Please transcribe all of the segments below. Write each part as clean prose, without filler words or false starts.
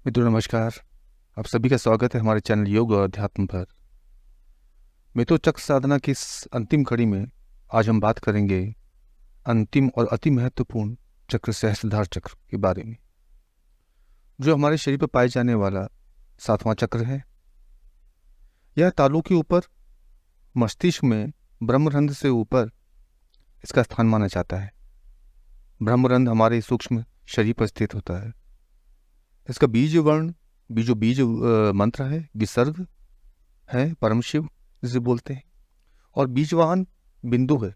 मित्रों नमस्कार। आप सभी का स्वागत है हमारे चैनल योग और अध्यात्म पर। मित्रों, चक्र साधना की इस अंतिम कड़ी में आज हम बात करेंगे अंतिम और अति महत्वपूर्ण चक्र सहस्त्रधार चक्र के बारे में, जो हमारे शरीर पर पाए जाने वाला 7वां चक्र है। यह तालू के ऊपर मस्तिष्क में ब्रह्मरंध्र से ऊपर इसका स्थान माना जाता है। ब्रह्मरंध्र हमारे सूक्ष्म शरीर पर स्थित होता है। इसका बीज वर्ण बीज मंत्र है, विसर्ग है, परम शिव जिसे बोलते हैं, और बीजवाहन बिंदु है।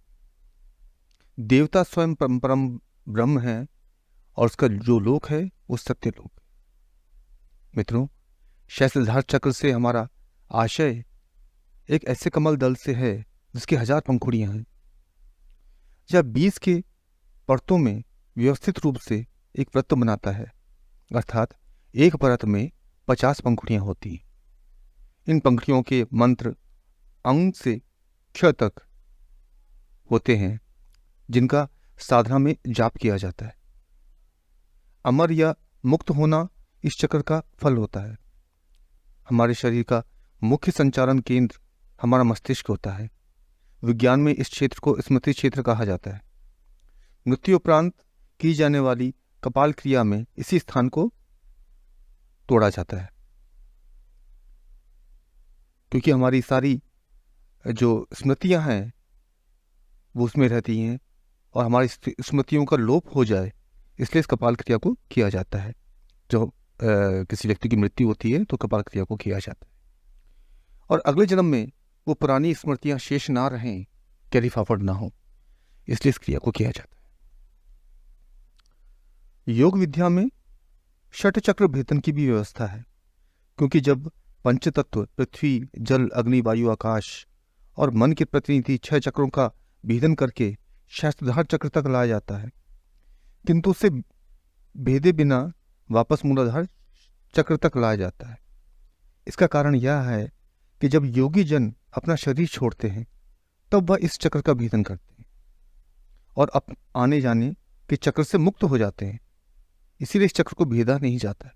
देवता स्वयं परम ब्रह्म है और उसका जो लोक है वो सत्य लोक है। मित्रों, सहस्त्रधार चक्र से हमारा आशय एक ऐसे कमल दल से है जिसकी 1000 पंखुड़ियां हैं। यह 20 के परतों में व्यवस्थित रूप से एक वृत्त बनाता है, अर्थात एक परत में 50 पंखुड़ियां होती हैं। इन पंखुड़ियों के मंत्र अंग से क्ष तक होते हैं, जिनका साधना में जाप किया जाता है। अमर या मुक्त होना इस चक्र का फल होता है। हमारे शरीर का मुख्य संचालन केंद्र हमारा मस्तिष्क होता है। विज्ञान में इस क्षेत्र को स्मृति क्षेत्र कहा जाता है। मृत्यु उपरांत की जाने वाली कपाल क्रिया में इसी स्थान को तोड़ा जाता है, क्योंकि हमारी सारी जो स्मृतियां हैं वो उसमें रहती हैं और हमारी स्मृतियों का लोप हो जाए इसलिए इस कपाल क्रिया को किया जाता है। जो किसी व्यक्ति की मृत्यु होती है तो कपाल क्रिया को किया जाता है, और अगले जन्म में वो पुरानी स्मृतियां शेष ना रहें, कैरी फॉरवर्ड ना हो, इसलिए इस क्रिया को किया जाता है। योग विद्या में षट चक्र भेदन की भी व्यवस्था है, क्योंकि जब पंचतत्व पृथ्वी, जल, अग्नि, वायु, आकाश और मन के प्रतिनिधि 6 चक्रों का भेदन करके सहस्त्रधार चक्र तक लाया जाता है, किंतु उसे भेदे बिना वापस मूलाधार चक्र तक लाया जाता है। इसका कारण यह है कि जब योगी जन अपना शरीर छोड़ते हैं तब वह इस चक्र का भेदन करते हैं और आने जाने के चक्र से मुक्त हो जाते हैं। इसीलिए इस चक्र को भेदा नहीं जाता है,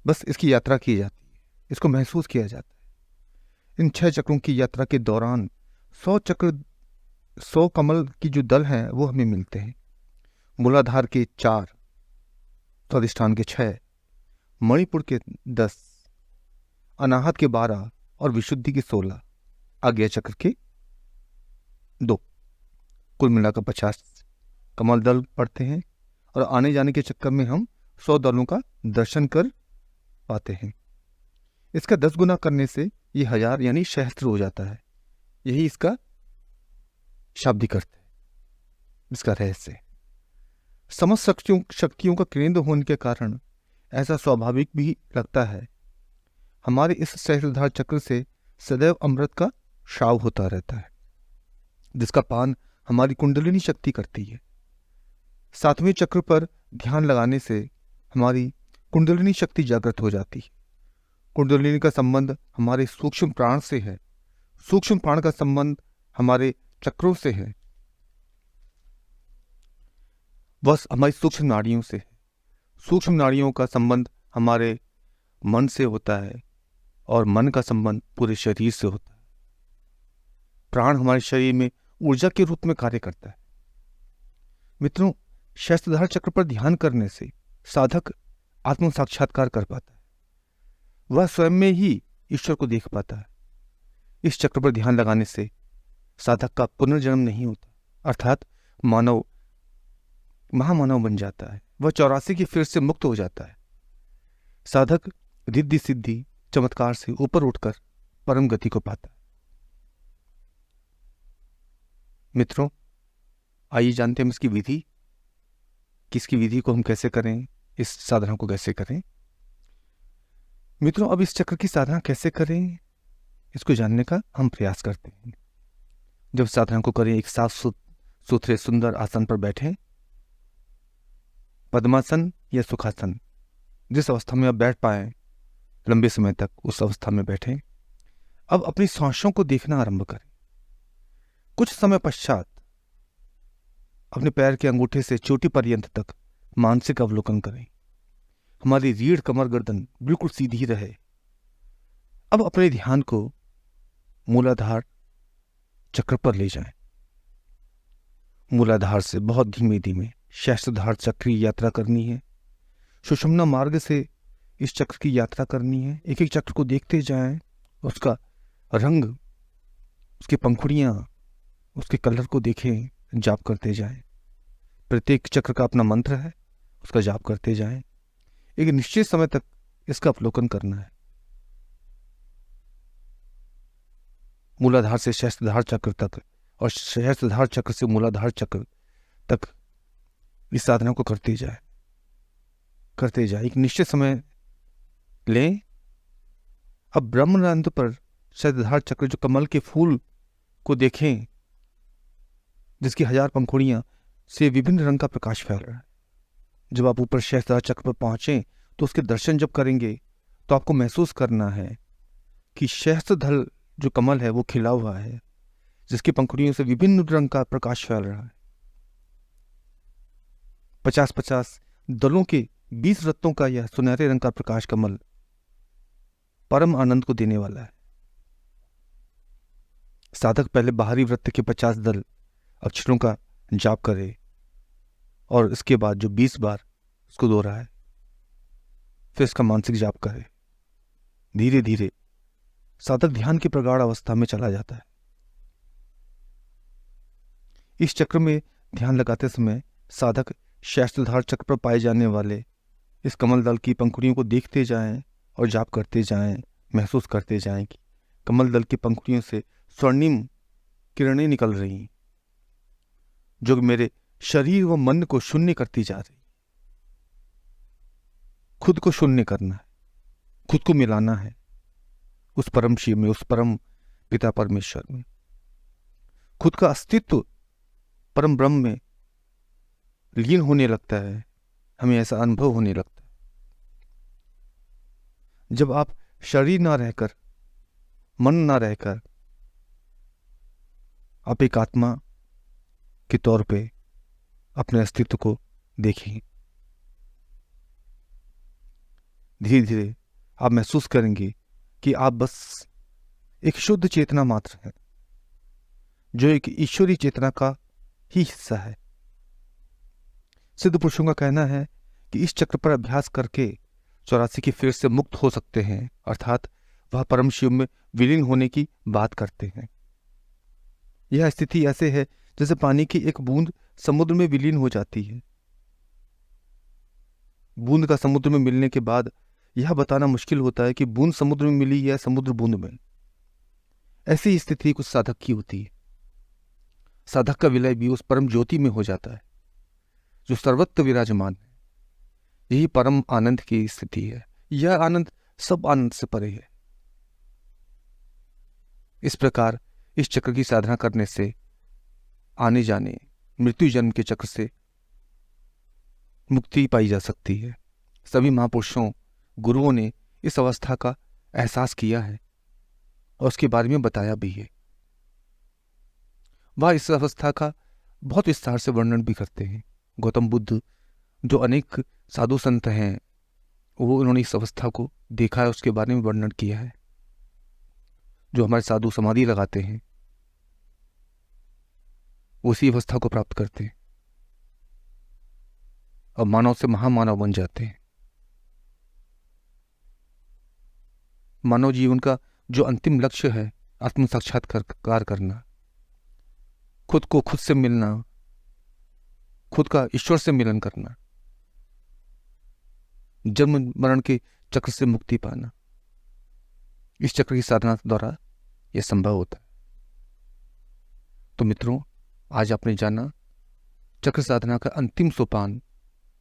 बस इसकी यात्रा की जाती है, इसको महसूस किया जाता है। इन 6 चक्रों की यात्रा के दौरान 100 कमल की जो दल हैं वो हमें मिलते हैं। मूलाधार के 4, स्वादिष्ठान के 6, मणिपुर के 10, अनाहत के 12 और विशुद्धि के 16, आज्ञा चक्र के 2, कुल मिलाकर 50 कमल दल पढ़ते हैं, और आने जाने के चक्कर में हम 100 दलों का दर्शन कर पाते हैं। इसका 10 गुना करने से ये 1000 यानी सहस्त्र हो जाता है। यही इसका शाब्दिक अर्थ है, इसका रहस्य है। समस्त शक्तियों का केंद्र होने के कारण ऐसा स्वाभाविक भी लगता है। हमारे इस सहस्त्रधार चक्र से सदैव अमृत का स्राव होता रहता है, जिसका पान हमारी कुंडलिनी शक्ति करती है। 7वें चक्र पर ध्यान लगाने से हमारी कुंडलिनी शक्ति जागृत हो जाती है। कुंडलिनी का संबंध हमारे सूक्ष्म प्राण से है, सूक्ष्म प्राण का संबंध हमारे चक्रों से है, वह हमारी सूक्ष्म नाड़ियों से है। सूक्ष्म नाड़ियों का संबंध हमारे मन से होता है और मन का संबंध पूरे शरीर से होता है। प्राण हमारे शरीर में ऊर्जा के रूप में कार्य करता है। मित्रों, सहस्त्रधार चक्र पर ध्यान करने से साधक आत्म साक्षात्कार कर पाता है। वह स्वयं में ही ईश्वर को देख पाता है। इस चक्र पर ध्यान लगाने से साधक का पुनर्जन्म नहीं होता, अर्थात मानव महामानव बन जाता है। वह 84 की फिर से मुक्त हो जाता है। साधक रिद्धि सिद्धि चमत्कार से ऊपर उठकर परम गति को पाता है। मित्रों, आइए जानते हैं इसकी विधि, किसकी विधि को हम कैसे करें, इस साधना को कैसे करें। मित्रों, अब इस चक्र की साधना कैसे करें इसको जानने का हम प्रयास करते हैं। जब साधना को करें, एक साफ सुथरे सुंदर आसन पर बैठें। पद्मासन या सुखासन, जिस अवस्था में आप बैठ पाए लंबे समय तक, उस अवस्था में बैठें। अब अपनी सांसों को देखना आरंभ करें। कुछ समय पश्चात अपने पैर के अंगूठे से चोटी पर्यंत तक मानसिक अवलोकन करें। हमारी रीढ़ कमर गर्दन बिल्कुल सीधी रहे। अब अपने ध्यान को मूलाधार चक्र पर ले जाएं। मूलाधार से बहुत धीमे धीमे सहस्त्रधार चक्र की यात्रा करनी है। सुषुम्ना मार्ग से इस चक्र की यात्रा करनी है। एक एक चक्र को देखते जाएं, उसका रंग, उसकी पंखुड़ियां, उसके कलर को देखें, जाप करते जाएं। प्रत्येक चक्र का अपना मंत्र है, उसका जाप करते जाएं। एक निश्चित समय तक इसका अवलोकन करना है। मूलाधार से सहस्त्रधार चक्र तक और सहस्त्रधार चक्र से मूलाधार चक्र तक इस साधना को करते जाए। एक निश्चित समय लें। अब ब्रह्मरंध्र पर सहस्त्रधार चक्र, जो कमल के फूल को देखें, जिसकी 1000 पंखुड़ियां से विभिन्न रंग का प्रकाश फैल रहा है। जब आप ऊपर सहस्त्रधार चक्र पर पहुंचे तो उसके दर्शन जब करेंगे तो आपको महसूस करना है कि सहस्त्रधल जो कमल है वो खिला हुआ है, जिसकी पंखुड़ियों से विभिन्न रंग का प्रकाश फैल रहा है। 50-50 दलों के 20 रत्नों का यह सुनहरे रंग का प्रकाश कमल परम आनंद को देने वाला है। साधक पहले बाहरी वृत्त के 50 दल अक्षरों का जाप करे और इसके बाद जो 20 बार उसको दोहराए, फिर इसका मानसिक जाप करे। धीरे धीरे साधक ध्यान की प्रगाढ़ अवस्था में चला जाता है। इस चक्र में ध्यान लगाते समय साधक सहस्त्रधार चक्र पर पाए जाने वाले इस कमल दल की पंखुड़ियों को देखते जाएं और जाप करते जाएं। महसूस करते जाएं कि कमल दल की पंखुड़ियों से स्वर्णिम किरणें निकल रही हैं, जो मेरे शरीर व मन को शून्य करती जा रही। खुद को शून्य करना है, खुद को मिलाना है उस परम शिव में, उस परम पिता परमेश्वर में। खुद का अस्तित्व परम ब्रह्म में लीन होने लगता है। हमें ऐसा अनुभव होने लगता है। जब आप शरीर ना रहकर, मन ना रहकर, आप एक आत्मा के तौर पे अपने अस्तित्व को देखें। धीरे धीरे आप महसूस करेंगे कि आप बस एक शुद्ध चेतना मात्र है, जो एक ईश्वरी चेतना का ही हिस्सा है। सिद्ध पुरुषों का कहना है कि इस चक्र पर अभ्यास करके 84 की फेर से मुक्त हो सकते हैं, अर्थात वह परम शिव में विलीन होने की बात करते हैं। यह स्थिति ऐसे है जैसे पानी की एक बूंद समुद्र में विलीन हो जाती है। बूंद का समुद्र में मिलने के बाद यह बताना मुश्किल होता है कि बूंद समुद्र में मिली या समुद्र बूंद में। ऐसी स्थिति कुछ साधक की होती है। साधक का विलय भी उस परम ज्योति में हो जाता है जो सर्वत्र विराजमान है। यही परम आनंद की स्थिति है। यह आनंद सब आनंद से परे है। इस प्रकार इस चक्र की साधना करने से आने जाने मृत्यु जन्म के चक्र से मुक्ति पाई जा सकती है। सभी महापुरुषों, गुरुओं ने इस अवस्था का एहसास किया है और उसके बारे में बताया भी है। वह इस अवस्था का बहुत विस्तार से वर्णन भी करते हैं। गौतम बुद्ध, जो अनेक साधु संत हैं, वो उन्होंने इस अवस्था को देखा है, उसके बारे में वर्णन किया है। जो हमारे साधु समाधि लगाते हैं उसी अवस्था को प्राप्त करते हैं और मानव से महामानव बन जाते हैं। मानव जीवन का जो अंतिम लक्ष्य है, आत्म साक्षात्कार करना, खुद को खुद से मिलना, खुद का ईश्वर से मिलन करना, जन्म मरण के चक्र से मुक्ति पाना, इस चक्र की साधना द्वारा यह संभव होता है। तो मित्रों, आज आपने जाना चक्र साधना का अंतिम सोपान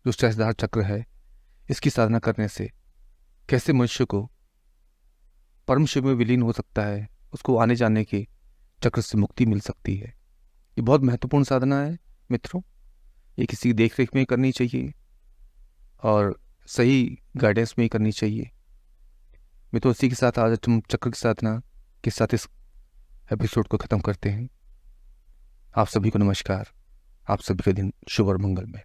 जो सहस्त्रधार चक्र है, इसकी साधना करने से कैसे मनुष्य को परम शिव में विलीन हो सकता है, उसको आने जाने के चक्र से मुक्ति मिल सकती है। ये बहुत महत्वपूर्ण साधना है मित्रों। ये किसी की देख रेख में करनी चाहिए और सही गाइडेंस में ही करनी चाहिए। मित्रों, इसी के साथ आज हम चक्र की साधना के साथ इस एपिसोड को ख़त्म करते हैं। आप सभी को नमस्कार। आप सभी का दिन शुभ और मंगलमय।